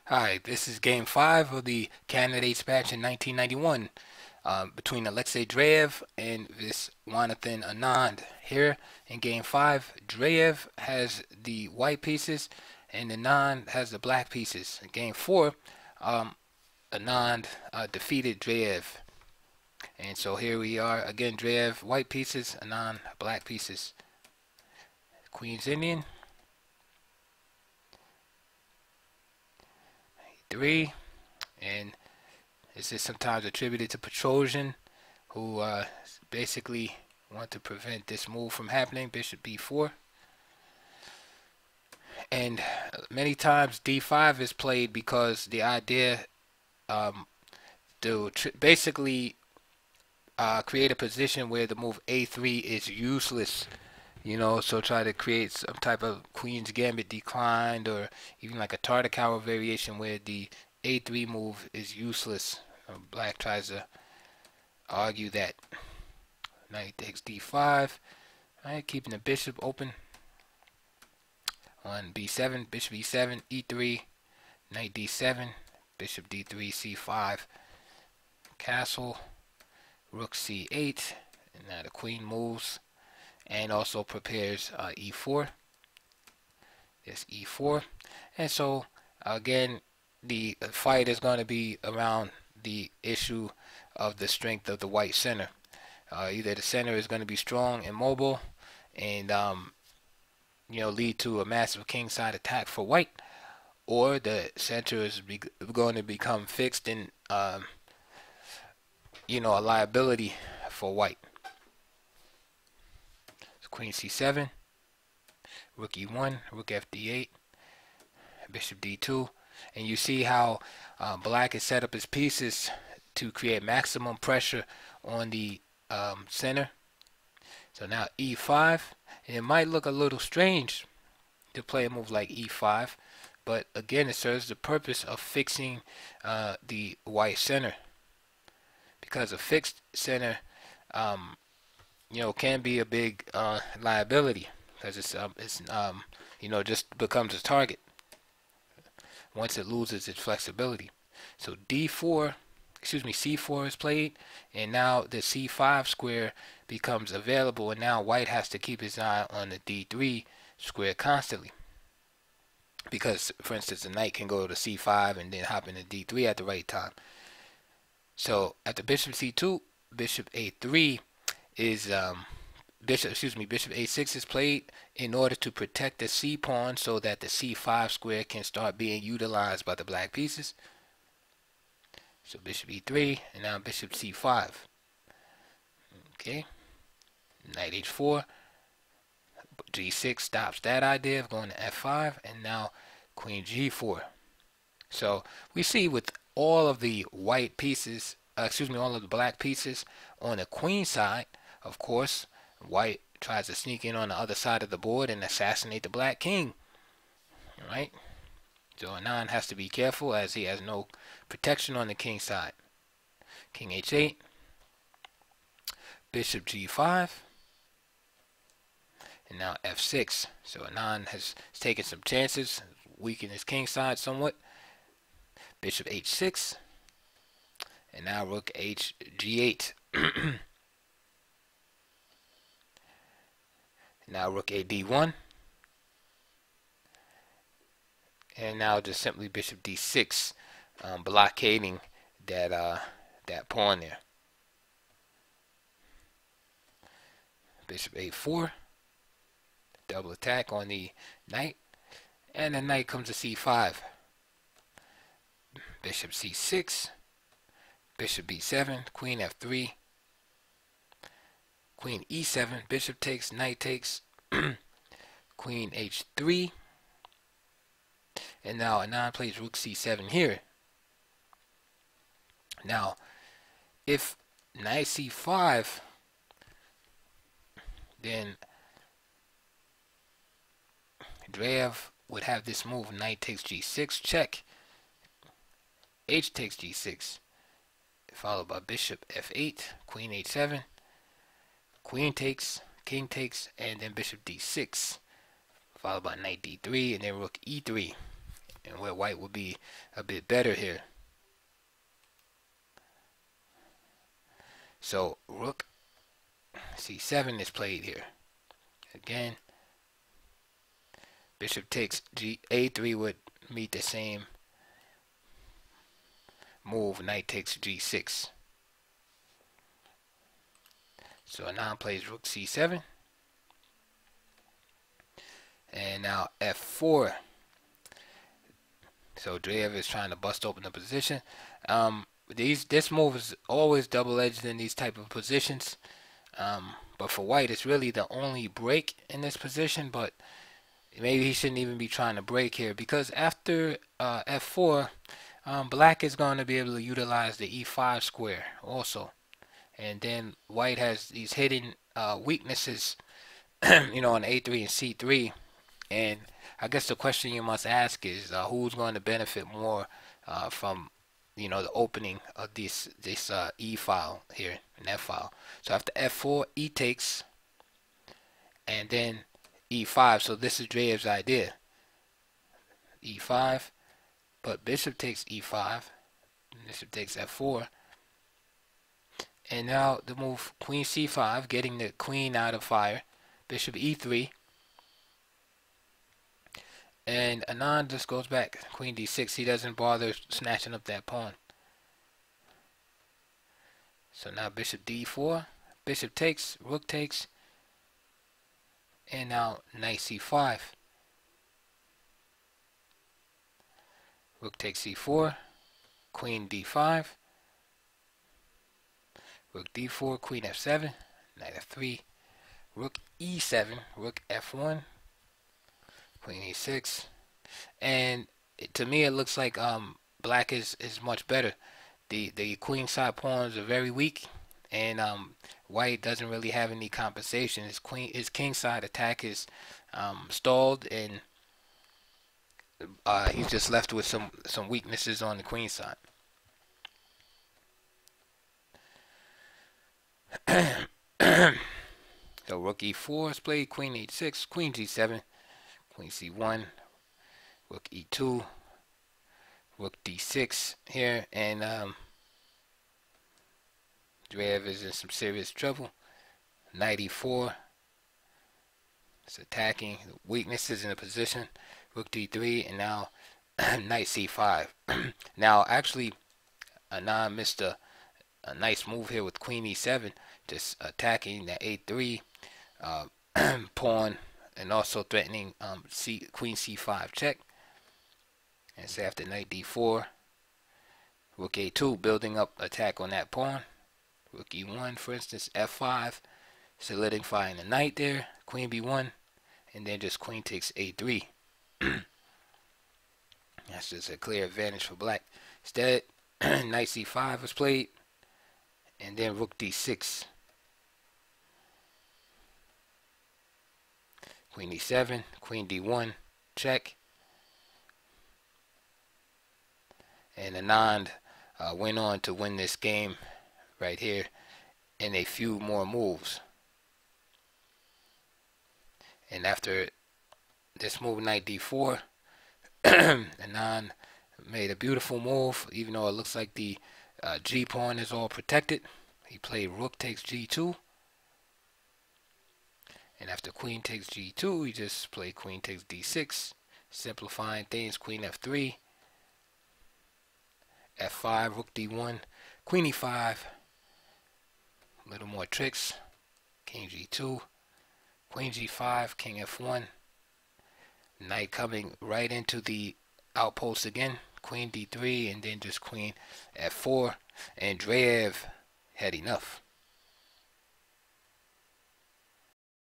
Hi, this is Game 5 of the Candidates match in 1991 between Alexei Dreev and Viswanathan Anand. Here in Game 5, Dreev has the white pieces and Anand has the black pieces. In Game 4, um, Anand defeated Dreev. And so here we are again, Dreev white pieces, Anand black pieces. Queen's Indian, 3, and this is sometimes attributed to Petrosian, who basically want to prevent this move from happening. Bishop b4, and many times d5 is played because the idea um, to basically create a position where the move a3 is useless. So try to create some type of Queen's Gambit declined, or even like a Tartakower variation where the a3 move is useless. Black tries to argue that. Knight takes d5. Alright, keeping the bishop open. On b7, bishop e7, e3, knight d7, bishop d3, c5, castle, rook c8, and now the queen moves and also prepares e4. This e4, and so again the fight is going to be around the issue of the strength of the white center. Either the center is going to be strong and mobile and lead to a massive kingside attack for white, or the center is going to become fixed and a liability for white. So queen c7, rook e1, rook fd8, bishop d2, and you see how black has set up his pieces to create maximum pressure on the center. So now e5, and it might look a little strange to play a move like e5, but again it serves the purpose of fixing the white center, because a fixed center can be a big liability, because it's just becomes a target once it loses its flexibility. So c4 is played, and now the c5 square becomes available, and now white has to keep his eye on the d3 square constantly, because for instance the knight can go to c5 and then hop into d3 at the right time. So at the bishop c2, bishop a3 is bishop a6 is played in order to protect the c pawn, so that the c5 square can start being utilized by the black pieces. So bishop e3, and now bishop c5. Okay, knight h4, g6 stops that idea of going to f5, and now queen g4. So we see with all of the white pieces, all of the black pieces on the queen side, of course, white tries to sneak in on the other side of the board and assassinate the black king. Right? So Anand has to be careful, as he has no protection on the king side. King h8, bishop g5, and now f6. So Anand has taken some chances, weakened his king side somewhat. Bishop h6, and now rook g8. Now rook a d1, and now just simply bishop d6, blockading that pawn there. Bishop a4, double attack on the knight, and the knight comes to c5. Bishop c6, bishop b7, queen f3, queen e7, bishop takes, knight takes, queen h3, and now Anand plays rook c7 here. Now, if knight c5, then Dreev would have this move, knight takes g6, check, h takes g6, followed by bishop f8, queen h7, queen takes, king takes, and then bishop d6, followed by knight d3, and then rook e3. and where white would be a bit better here. So rook c7 is played here. Again, bishop takes a3 would meet the same move. Knight takes g6. So Anand plays rook c7. And now f4. So Dreev is trying to bust open the position. This move is always double-edged in these type of positions. But for white, it's really the only break in this position. But maybe he shouldn't even be trying to break here, because after f4, black is going to be able to utilize the e5 square also. And then white has these hidden weaknesses, you know, on a3 and c3. And I guess the question you must ask is who's going to benefit more from, you know, the opening of this e file here, an f file. So after f4, e takes, and then e5. So this is Dreev's idea. e5, but bishop takes e5, bishop takes f4, and now the move queen c5, getting the queen out of fire. Bishop e3. And Anand just goes back. Queen d6. He doesn't bother snatching up that pawn. So now bishop d4. Bishop takes. Rook takes. And now knight c5. Rook takes c4. Queen d5. Rook d4. Queen f7. Knight f3. Rook e7. Rook f1. Queen e6, and to me it looks like black is much better. The queen side pawns are very weak, and white doesn't really have any compensation. His king side attack is stalled, and he's just left with some weaknesses on the queen side. So rook e4 is played. Queen e6, queen g7. Queen c1, rook e2, rook d6 here, and Dreev is in some serious trouble. Knight e4, it's attacking the weaknesses in the position. Rook d3, and now knight c5. Now actually Anand missed a nice move here with queen e7, just attacking the a3 pawn, and also threatening queen c5 check. And so after knight d4, rook a2, building up attack on that pawn. Rook e1, for instance, f5, solidifying the knight there. Queen b1, and then just queen takes a3. That's just a clear advantage for black. Instead, knight c5 was played, and then rook d6. Queen e7, queen d1, check. And Anand went on to win this game right here in a few more moves. And after this move, knight d4, Anand made a beautiful move, even though it looks like the g pawn is all protected. He played rook takes g2. And after queen takes g2, he just played queen takes d6, simplifying things. Queen f3, f5, rook d1, queen e5, a little more tricks. King g2, queen g5, king f1, knight coming right into the outpost again. Queen d3, and then just queen f4, and Dreev had enough.